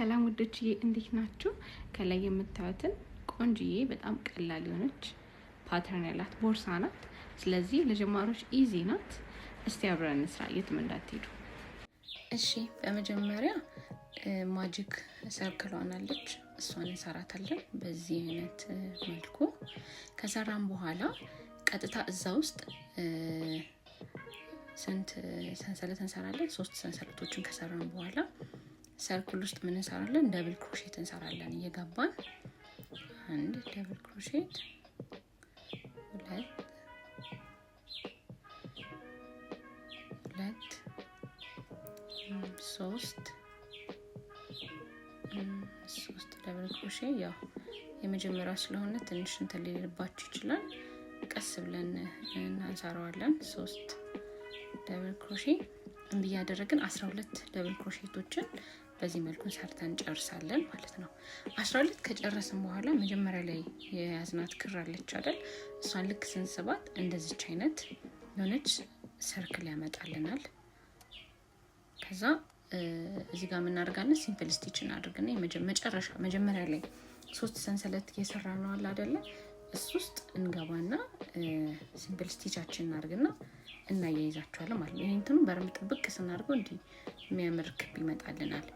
ሰላም ውዶችዬ እንዴት ናችሁ? ከላይ የምታዩትን ቆንጅዬ በጣም ቀላል የሆነች ፓተርን ያላት ቦርሳ ናት። ስለዚህ ለጀማሪዎች ኢዚ ናት። እስቲ አብረን እንስራ፣ የትም እንዳትሄዱ። እሺ በመጀመሪያ ማጂክ ሰርክሏን አለች፣ እሷን እንሰራታለን በዚህ አይነት መልኩ። ከሰራን በኋላ ቀጥታ እዛ ውስጥ ስንት ሰንሰለት እንሰራለን? 3 ሰንሰለቶችን ከሰራን በኋላ ሰርክል ውስጥ ምን እንሰራለን? ደብል ክሮሼት እንሰራለን እየገባን። አንድ ደብል ክሮሼት፣ ሁለት፣ ሶስት ደብል ክሮሼ። ያው የመጀመሪያው ስለሆነ ትንሽ እንትን ሊልባችሁ ይችላል፣ ቀስ ብለን እንሰራዋለን። 3 ደብል ክሮሼ እንዲህ ያደረግን 12 ደብል ክሮሼቶችን በዚህ መልኩ ሰርተን ጨርሳለን ማለት ነው። 12 ከጨረስን በኋላ መጀመሪያ ላይ የያዝናት ክር አለች አይደል? እሷን ልክ ስንስባት እንደዚች አይነት የሆነች ሰርክል ያመጣልናል። ከዛ እዚህ ጋር የምናደርጋለን ሲምፕል ስቲች እናደርግና መጀመሪያ ላይ 3 ሰንሰለት እየሰራ ነው አለ አይደለ? እሱ ውስጥ እንገባና ሲምፕል ስቲቻችን እናደርግና እናያይዛቸዋለን ማለት ነው። ይሄንተኑ በረም ጥብቅ ስናደርገው እንዲህ የሚያምር ክብ ይመጣልናል።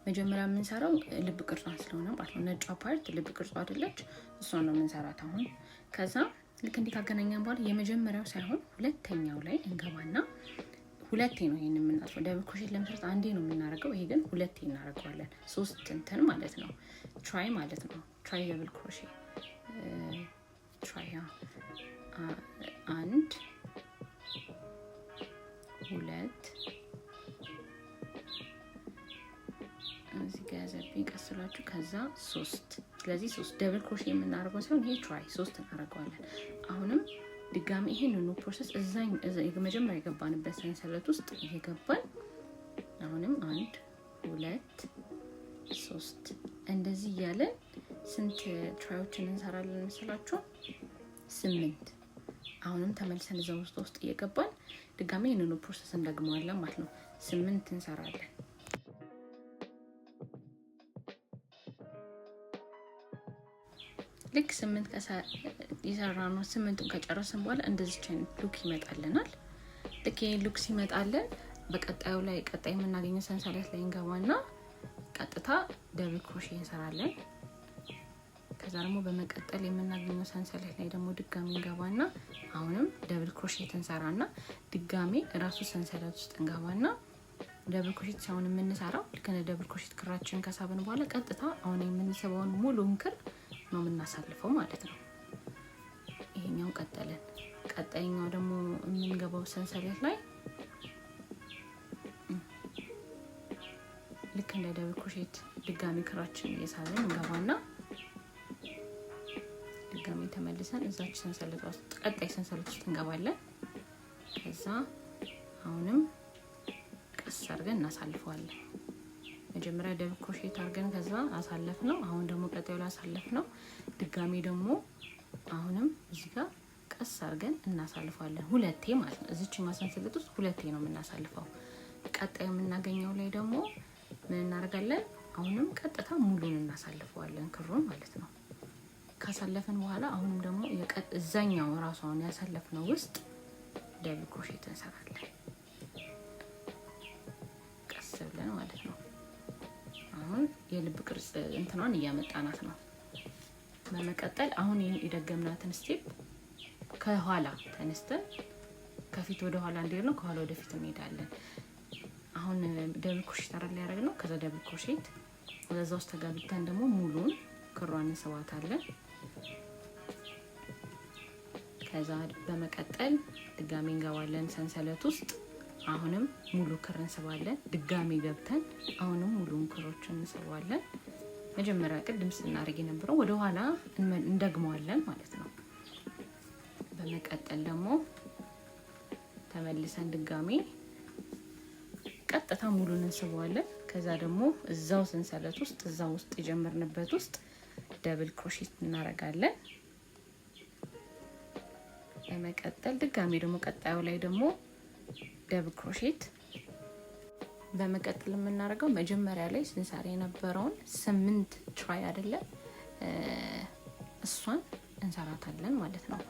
መጀመሪያ የምንሰራው ልብ ቅርጿን ስለሆነ ማለት ነው። ነጯ ፓርት ልብ ቅርጿ አይደለች፣ እሷን ነው የምንሰራት አሁን። ከዛ ልክ እንዲህ ካገናኘን በኋላ የመጀመሪያው ሳይሆን ሁለተኛው ላይ እንገባና ሁለቴ ነው ይሄን የምናደርገው። ደብል ክሮሼት ለመስራት አንዴ ነው የምናደርገው፣ ይሄ ግን ሁለቴ እናደርገዋለን። 3 እንትን ማለት ነው፣ ትራይ ማለት ነው። ትራይ ደብል ክሮሼት ትራይ 1 2 እዚህ ጋር ያዘብኝ ቀስላችሁ፣ ከዛ 3። ስለዚህ 3 ደብል ክሮሼት የምናደርገው ሲሆን ይሄ ትራይ 3 እናደርገዋለን። አሁንም ድጋሚ ይሄንኑ ፕሮሰስ እዛ መጀመሪያ የገባንበት ሰንሰለት ውስጥ እየገባን አሁንም 1 2 3 እንደዚህ እያለን ስንት ትራዮችን እንሰራለን መሰላችሁ? 8። አሁንም ተመልሰን እዛ ውስጥ እየገባን ድጋሚ ይሄንኑ ፕሮሰስ እንደግመዋለን ማለት ነው። 8 እንሰራለን። ልክ 8 የሰራነው 8ን ከጨረስን በኋላ እንደዚህ አይነት ሉክ ይመጣልናል። ልክ ይሄን ሉክ ሲመጣልን በቀጣዩ ላይ ቀጣይ የምናገኘው ሰንሰለት ላይ እንገባና ቀጥታ ደብል ክሮሼ እንሰራለን። ከዛ ደግሞ በመቀጠል የምናገኘው ሰንሰለት ላይ ደግሞ ድጋሚ እንገባና አሁንም ደብል ክሮሼት እንሰራና ድጋሚ ራሱ ሰንሰለት ውስጥ እንገባና ደብል ክሮሼት ሳይሆን የምንሰራው ልክ እንደ ደብል ክሮሼት ክራችን ከሳብን በኋላ ቀጥታ አሁን የምንሰባውን ሙሉን ክር ነው የምናሳልፈው ማለት ነው። ይሄኛው ቀጠለን። ቀጣይኛው ደግሞ የምንገባው ሰንሰለት ላይ ልክ እንደ ደብል ክሮሼት ድጋሚ ክራችን እየሳብን እንገባና ድጋሚ ተመልሰን እዛች ሰንሰለት ውስጥ ቀጣይ ሰንሰለት ውስጥ እንገባለን። ከዛ አሁንም ቀስ አድርገን እናሳልፈዋለን። መጀመሪያ ደብል ክሮሼት አድርገን ከዛ አሳለፍ ነው። አሁን ደግሞ ቀጣዩ ላይ አሳለፍ ነው። ድጋሚ ደግሞ አሁንም እዚህ ጋር ቀስ አድርገን እናሳልፈዋለን። ሁለቴ ማለት ነው። እዚች ማሰንሰለት ውስጥ ሁለቴ ነው የምናሳልፈው። ቀጣዩ የምናገኘው ላይ ደግሞ ምን እናደርጋለን? አሁንም ቀጥታ ሙሉን እናሳልፈዋለን ክሩን ማለት ነው። ካሳለፈን በኋላ አሁንም ደግሞ እዛኛው ራሷን ያሳለፍነው ውስጥ ደብል ክሮሼት እንሰራለን ቀስ ብለን ማለት ነው። አሁን የልብ ቅርጽ እንትኗን እያመጣናት ነው። በመቀጠል አሁን ይሄን የደገምናትን ስቴፕ ከኋላ ተነስተን ከፊት ወደ ኋላ እንዲሄድ ነው፣ ከኋላ ወደ ፊት እንሄዳለን። አሁን ደብል ክሮሼት አረል ያደረግ ነው። ከዛ ደብል ክሮሼት ወደዛ ውስጥ ተጋብተን ደግሞ ሙሉን ክሯን እንስባታለን። ከዛ በመቀጠል ድጋሚ እንገባለን ሰንሰለት ውስጥ። አሁንም ሙሉ ክር እንስባለን። ድጋሚ ገብተን አሁንም ሙሉን ክሮችን እንስባለን። መጀመሪያ ቅድም ስናደርግ የነበረው ወደ ኋላ እንደግመዋለን ማለት ነው። በመቀጠል ደግሞ ተመልሰን ድጋሚ ቀጥታ ሙሉን እንስባለን። ከዛ ደግሞ እዛው ሰንሰለት ውስጥ እዛው ውስጥ የጀመርንበት ውስጥ ደብል ክሮሼት እናደርጋለን። በመቀጠል ድጋሚ ደግሞ ቀጣዩ ላይ ደግሞ ደብል ክሮሼት በመቀጠል የምናደርገው መጀመሪያ ላይ ስንሰራ የነበረውን 8 ትራይ አይደለ እሷን እንሰራታለን ማለት ነው።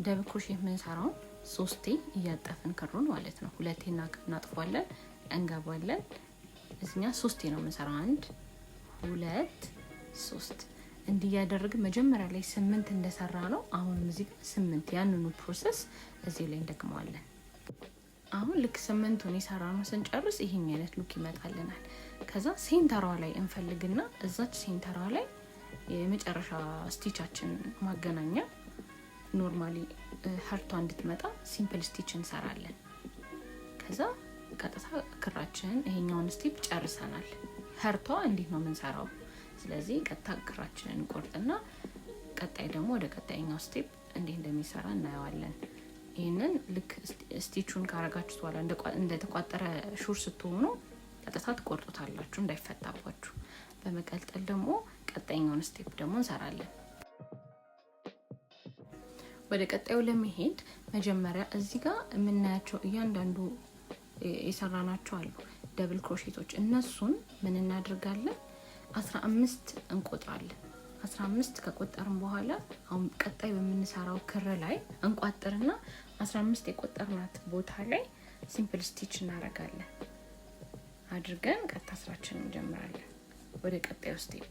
ደብል ክሮሼት የምንሰራው 3 እያጠፍን ክሩን ማለት ነው። 2 እናጥፋለን፣ እንገባለን። እዚኛ 3 ነው የምንሰራው። 1 2 3 እንዲህ ያደረግን መጀመሪያ ላይ 8 እንደሰራ ነው። አሁን እዚህ 8 ያንኑ ፕሮሰስ እዚህ ላይ እንደግመዋለን። አሁን ልክ 8ቱን የሰራነው ስንጨርስ ይሄን አይነት ሉክ ይመጣልናል። ከዛ ሴንተሯ ላይ እንፈልግና እዛች ሴንተሯ ላይ የመጨረሻ ስቲቻችን ማገናኛ ኖርማሊ ሀርቷ እንድትመጣ ሲምፕል ስቲች እንሰራለን። ከዛ ቀጥታ ክራችንን ይሄኛውን ስቴፕ ጨርሰናል። ሀርቷ እንዴት ነው የምንሰራው? ስለዚህ ቀጥታ ክራችንን እንቆርጥና ቀጣይ ደግሞ ወደ ቀጣይኛው ስቴፕ እንዴት እንደሚሰራ እናየዋለን። ይሄንን ልክ ስቲቹን ካረጋችሁት በኋላ እንደተቋጠረ ሹር ስትሆኑ ቀጥታ ትቆርጡታላችሁ እንዳይፈታባችሁ። በመቀጠል ደግሞ ቀጣይኛውን ስቴፕ ደግሞ እንሰራለን። ወደ ቀጣዩ ለመሄድ መጀመሪያ እዚህ ጋር የምናያቸው እያንዳንዱ የሰራናቸው አሉ ደብል ክሮሼቶች። እነሱን ምን እናደርጋለን? 15 እንቆጥራለን። 15 ከቆጠርን በኋላ አሁን ቀጣይ በምንሰራው ክር ላይ እንቋጥርና 15 የቆጠርናት ቦታ ላይ ሲምፕል ስቲች እናደርጋለን። አድርገን ቀጥታ ስራችንን እንጀምራለን ወደ ቀጣዩ ስቴፕ።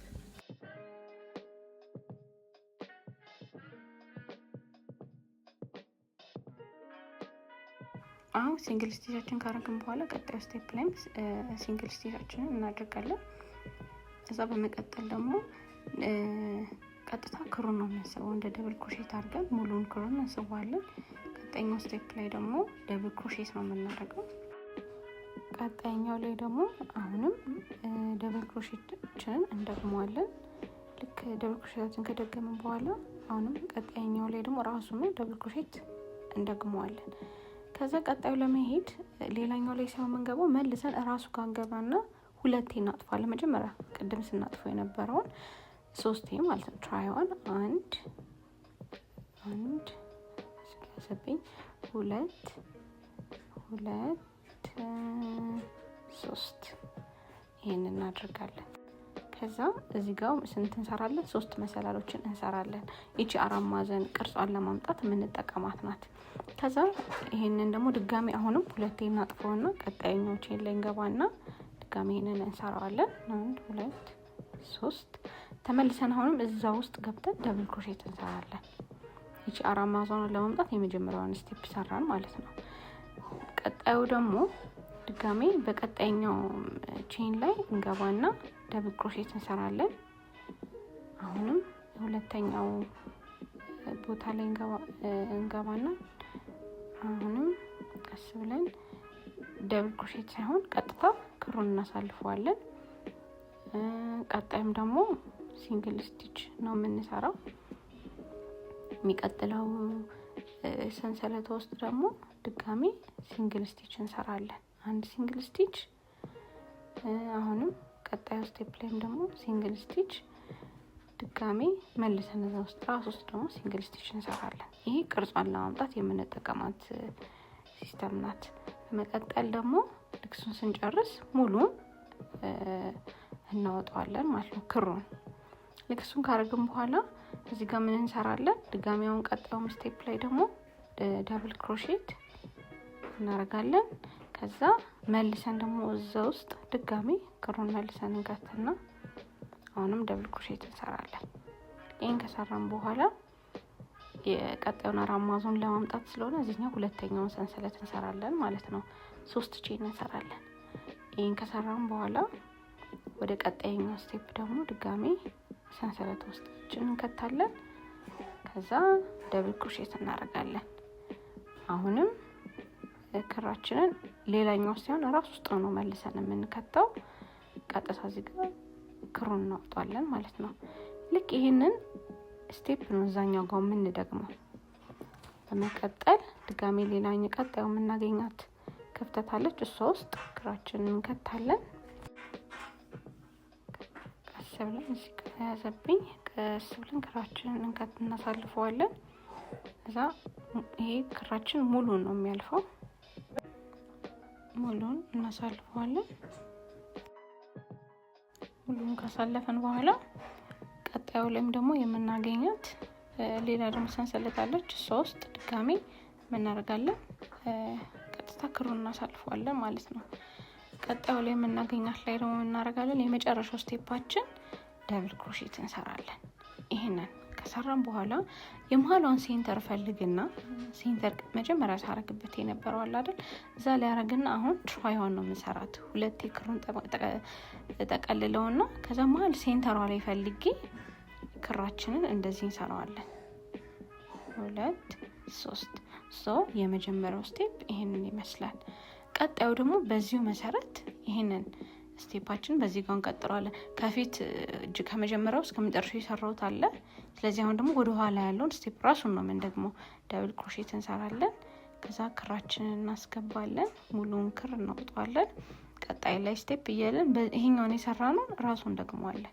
አሁን ሲንግል ስቲቻችን ካረግን በኋላ ቀጣዩ ስቴፕ ላይ ሲንግል ስቲቻችንን እናደርጋለን። እዛ በመቀጠል ደግሞ ቀጥታ ክሩን ነው የምንስበው። እንደ ደብል ክሮሼት አድርገን ሙሉን ክሩን እንስባለን። ቀጣይኛው ስቴፕ ላይ ደግሞ ደብል ክሮሼት ነው የምናደርገው። ቀጣይኛው ላይ ደግሞ አሁንም ደብል ክሮሼትን እንደግመዋለን። ልክ ደብል ክሮሼታችን ከደገምን በኋላ አሁንም ቀጣይኛው ላይ ደግሞ ራሱ ነው ደብል ክሮሼት እንደግመዋለን። ከዛ ቀጣዩ ለመሄድ ሌላኛው ላይ ሳይሆን የምንገባው መልሰን እራሱ ጋር እንገባና 2 እናጥፋለን። መጀመሪያ ቅድም ስናጥፈው የነበረውን 3 ማለት ነው። ትራይዋን 1 ስለዚህ 2 3 ይሄን እናደርጋለን። ከዛ እዚህ ጋር ስንት እንሰራለን? 3 መሰላሎችን እንሰራለን። እቺ 4 ማዕዘን ቅርጿን ለማምጣት የምንጠቀማት ናት። ከዛ ይሄንን ደግሞ ድጋሚ አሁንም 2 እናጥፈውና ቀጣይኛው ቼን ላይ እንገባና ድጋሚ ይሄንን እንሰራዋለን። 1 2 3 ተመልሰን አሁንም እዛ ውስጥ ገብተን ደብል ክሮሼት እንሰራለን። እቺ 4 ማዕዘኗን ለማምጣት የመጀመሪያውን ስቴፕ ሰራን ማለት ነው። ቀጣዩ ደግሞ ድጋሚ በቀጣይኛው ቼን ላይ እንገባና ደብል ክሮሼት እንሰራለን። አሁንም ሁለተኛው ቦታ ላይ እንገባና አሁንም ቀስ ብለን ደብል ክሮሼት ሳይሆን ቀጥታ ክሩን እናሳልፈዋለን። ቀጣይም ደግሞ ሲንግል ስቲች ነው የምንሰራው። የሚቀጥለው ሰንሰለት ውስጥ ደግሞ ድጋሚ ሲንግል ስቲች እንሰራለን። አንድ ሲንግል ስቲች አሁንም ቀጣዩ ስቴፕ ላይም ደግሞ ሲንግል ስቲች ድጋሚ መልሰን እዛ ውስጥ ራስ ውስጥ ደግሞ ሲንግል ስቲች እንሰራለን። ይሄ ቅርጿን ለማምጣት የምንጠቀማት ሲስተም ናት። በመቀጠል ደግሞ ልክሱን ስንጨርስ ሙሉን እናወጣዋለን ማለት ነው። ክሩን ልክሱን ካረግን በኋላ እዚህ ጋር ምን እንሰራለን? ድጋሚ አሁን ቀጣዩ ስቴፕ ላይ ደግሞ ደብል ክሮሼት እናደርጋለን። ከዛ መልሰን ደግሞ እዛ ውስጥ ድጋሚ ክሩን መልሰን እንከትና አሁንም ደብል ክሮሼት እንሰራለን። ይሄን ከሰራን በኋላ የቀጣዩን 4 ማዕዘን ለማምጣት ስለሆነ እዚህኛው ሁለተኛውን ሰንሰለት እንሰራለን ማለት ነው። 3 ቼን እንሰራለን። ይሄን ከሰራን በኋላ ወደ ቀጣይኛው ስቴፕ ደግሞ ድጋሚ ሰንሰለት ውስጥ እንከታለን። ከዛ ደብል ክሮሼት እናደርጋለን። አሁንም ክራችንን ሌላኛው ሲሆን ራስ ውስጥ ነው መልሰን የምንከተው። ቀጥታ እዚህ ጋር ክሩን እናወጣለን ማለት ነው። ልክ ይሄንን ስቴፕ ነው እዛኛው ጋር የምንደግመው። በመቀጠል ድጋሚ ሌላኛው ቀጣዩ የምናገኛት ክፍተት አለች። እሷ ውስጥ ክራችንን እንከታለን። ቀስ ብለን እዚህ ጋር ያዘብኝ ቀስ ብለን ክራችንን እናሳልፈዋለን። እዛ ይሄ ክራችን ሙሉ ነው የሚያልፈው። ሙሉን እናሳልፈዋለን። ሙሉን ካሳለፈን በኋላ ቀጣዩ ላይም ደግሞ የምናገኛት ሌላ ደግሞ ሰንሰለት አለች። 3 ድጋሜ እናደርጋለን። ቀጥታ ክሩን እናሳልፈዋለን ማለት ነው። ቀጣዩ ላይ የምናገኛት ላይ ደግሞ እናደርጋለን። የመጨረሻው ስቴፓችን ደብል ክሮሼት እንሰራለን። ይሄንን ከሰራን በኋላ የመሃሏን ሴንተር ፈልግና ሴንተር መጀመሪያ ሳረግበት የነበረው አለ አይደል? እዛ ላይ አረግና አሁን ትራይዋን ነው የምንሰራት። 2 ክሩን ተቀልለውና ከዛ መሃል ሴንተሯ ላይ ፈልጌ ክራችንን እንደዚህ እንሰራዋለን። 2 3 የመጀመሪያው ስቴፕ ይሄንን ይመስላል። ቀጣዩ ደግሞ በዚሁ መሰረት ይሄንን ስቴፓችን በዚህ ጋር እንቀጥላለን። ከፊት እጅ ከመጀመሪያው እስከ መጨረሻው የሰራሁት አለ። ስለዚህ አሁን ደግሞ ወደ ኋላ ያለውን ስቴፕ ራሱን ነው ምን ደግሞ ደብል ክሮሼት እንሰራለን። ከዛ ክራችንን እናስገባለን። ሙሉውን ክር እናወጣዋለን። ቀጣይ ላይ ስቴፕ እያለን ይሄኛውን የሰራነው ራሱን ደግመዋለን።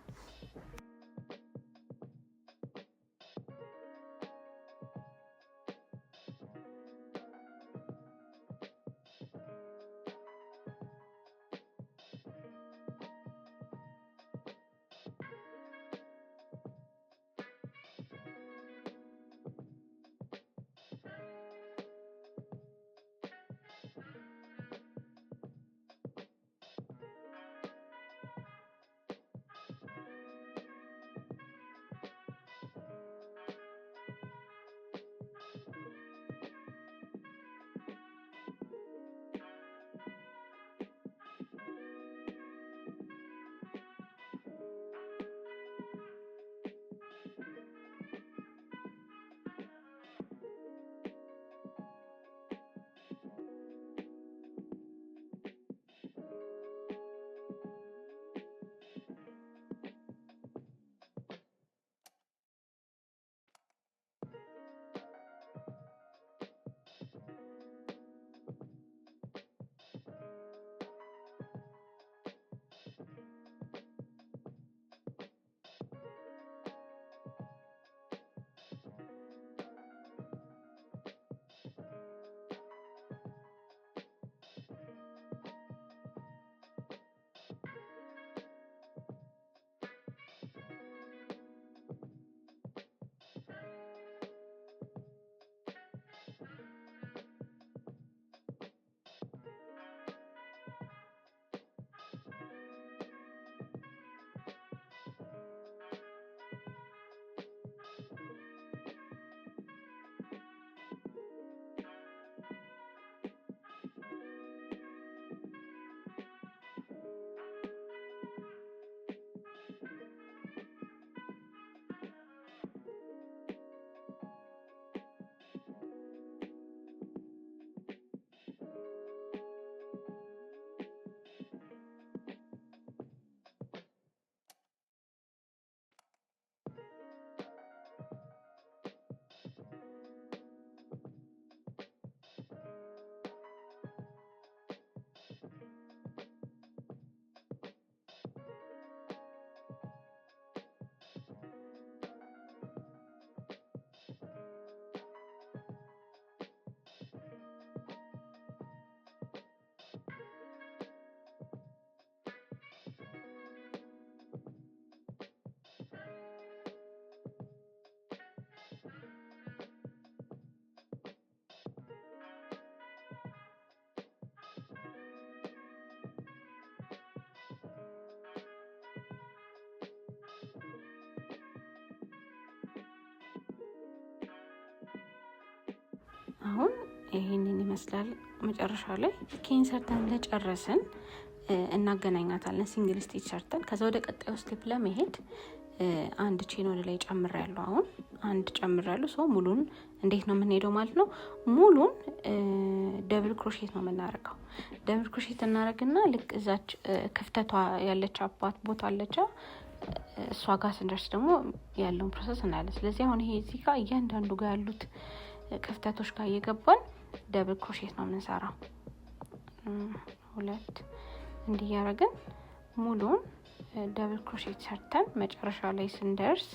አሁን ይሄንን ይመስላል። መጨረሻ ላይ ኬን ሰርተን ለጨረስን እናገናኛታለን። ሲንግል ስቲች ሰርተን ከዛ ወደ ቀጣዩ ስቴፕ ለመሄድ አንድ ቼን ወደ ላይ ጨምራለሁ። አሁን አንድ ጨምራለሁ። ሰው ሙሉን እንዴት ነው የምንሄደው ማለት ነው። ሙሉን ደብል ክሮሼት ነው የምናደርገው። ደብል ክሮሼት እናደርግና ልክ እዛች ክፍተቷ ያለች አባት ቦታ አለች። እሷ ጋር ስንደርስ ደግሞ ያለውን ፕሮሰስ እናያለን። ስለዚህ አሁን ይሄ እዚህ ጋር እያንዳንዱ ጋር ያሉት ክፍተቶች ጋር እየገባን ደብል ክሮሼት ነው የምንሰራው። 2 እንዲያረግን ሙሉን ደብል ክሮሼት ሰርተን መጨረሻ ላይ ስንደርስ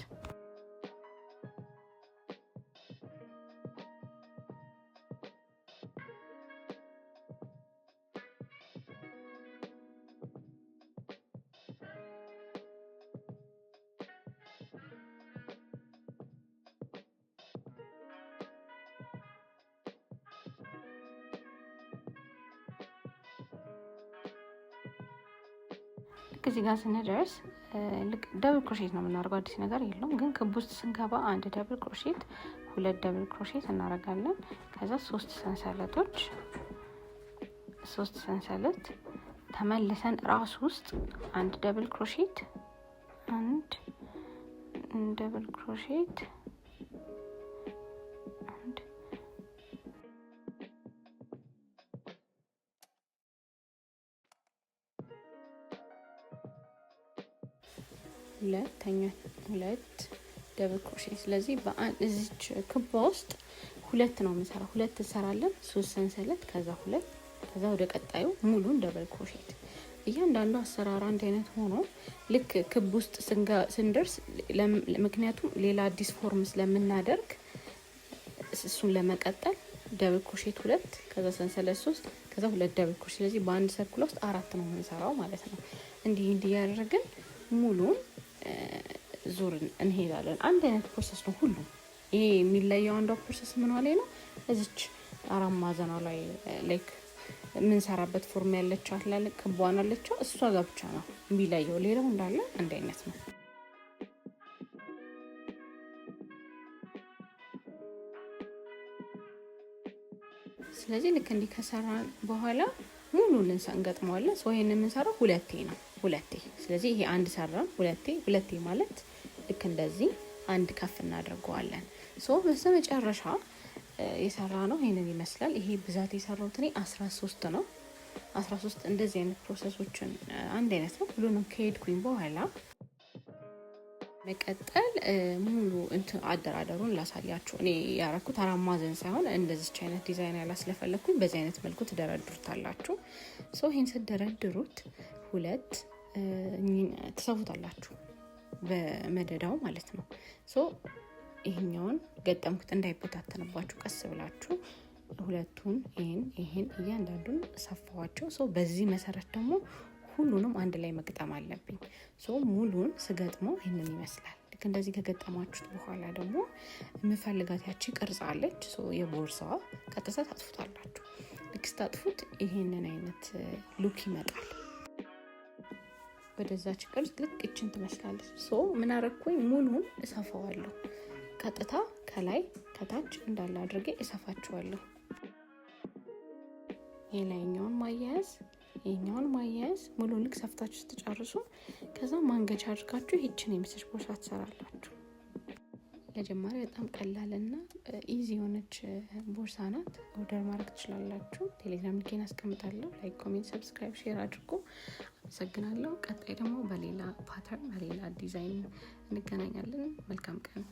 እዚህ ጋር ስንደርስ ልክ ደብል ክሮሼት ነው የምናደርገው። አዲስ ነገር የለውም። ግን ክብ ውስጥ ስንገባ አንድ ደብል ክሮሼት፣ ሁለት ደብል ክሮሼት እናደርጋለን። ከዛ ሶስት ሰንሰለት ተመልሰን ራስ ውስጥ አንድ ደብል ክሮሼት፣ አንድ ደብል ክሮሼት፣ ሁለት ደብል ክሮሼት። ስለዚህ እዚች ክባ ውስጥ ሁለት ነው የምንሰራው። ሁለት እንሰራለን፣ ሶስት ሰንሰለት፣ ከዛ ሁለት፣ ከዛ ወደ ቀጣዩ ሙሉን ደብል ክሮሼት። እያንዳንዱ አሰራር አንድ አይነት ሆኖ ልክ ክብ ውስጥ ስንደርስ ምክንያቱም ሌላ አዲስ ፎርም ስለምናደርግ እሱን ለመቀጠል ደብል ክሮሼት ሁለት፣ ከዛ ሰንሰለት ሶስት፣ ከዛ ሁለት ደብል ክሮሼት። ስለዚህ በአንድ ሰርክል ውስጥ አራት ነው የምንሰራው ማለት ነው። እንዲህ ያደረግን ሙሉን ዙር እንሄዳለን። አንድ አይነት ፕሮሰስ ነው ሁሉም። ይሄ የሚለየው አንዷ ፕሮሰስ ምን ላይ ነው? እዚች አራት ማዕዘኗ ላይ ላይክ የምንሰራበት ፎርም ያለችው አላለ ክቧን አለችው እሷ ጋር ብቻ ነው የሚለየው። ሌላው እንዳለ አንድ አይነት ነው። ስለዚህ ልክ እንዲህ ከሰራን በኋላ ሙሉን እንገጥመዋለን። ሰው ይሄን የምንሰራው ሁለቴ ነው። ስለዚህ ይሄ አንድ ሰራን፣ ሁለቴ ማለት ልክ እንደዚህ አንድ ከፍ እናደርገዋለን። በስተመጨረሻ የሰራ ነው ይሄንን ይመስላል። ይሄ ብዛት የሰራሁት እኔ 13 ነው። 13 እንደዚህ አይነት ፕሮሰሶችን አንድ አይነት ነው። ሁሉንም ከሄድኩኝ በኋላ መቀጠል ሙሉ አደራደሩን ላሳያችሁ። እኔ ያረኩት አራት ማዕዘን ሳይሆን እንደዚች አይነት ዲዛይን ያላስለፈለኩኝ በዚህ አይነት መልኩ ትደረድሩታላችሁ። ይሄን ስትደረድሩት ሁለት ትሰፉታላችሁ በመደዳው ማለት ነው። ይሄኛውን ገጠምኩት እንዳይበታተንባችሁ ቀስ ብላችሁ ሁለቱን ይሄን እያንዳንዱን ሰፋዋቸው። በዚህ መሰረት ደግሞ ሁሉንም አንድ ላይ መግጠም አለብኝ። ሙሉን ስገጥመው ይሄንን ይመስላል። ልክ እንደዚህ ከገጠማችሁት በኋላ ደግሞ የምፈልጋት ያቺ ቅርጽ አለች። የቦርሳዋ ቀጥታ ታጥፉታላችሁ። ልክ ስታጥፉት ይሄንን አይነት ሉክ ይመጣል። ወደዛች ቅርጽ ልክ እችን ትመስላለች። ምን አረኩኝ? ሙሉን እሰፋዋለሁ። ቀጥታ ከላይ ከታች እንዳለ አድርጌ እሰፋቸዋለሁ። የላይኛውን ማያያዝ ይሄኛውን ማያያዝ ሙሉን ልክ ሰፍታችሁ ስትጨርሱ ከዛ ማንገቻ አድርጋችሁ ይህችን የምስል ቦርሳ ትሰራላችሁ። ለጀማሪ በጣም ቀላልና ኢዚ የሆነች ቦርሳ ናት። ኦርደር ማድረግ ትችላላችሁ። ቴሌግራም ሊንኬን አስቀምጣለሁ። ላይክ፣ ኮሜንት፣ ሰብስክራይብ፣ ሼር አድርጉ። አመሰግናለሁ። ቀጣይ ደግሞ በሌላ ፓተርን በሌላ ዲዛይን እንገናኛለን። መልካም ቀን።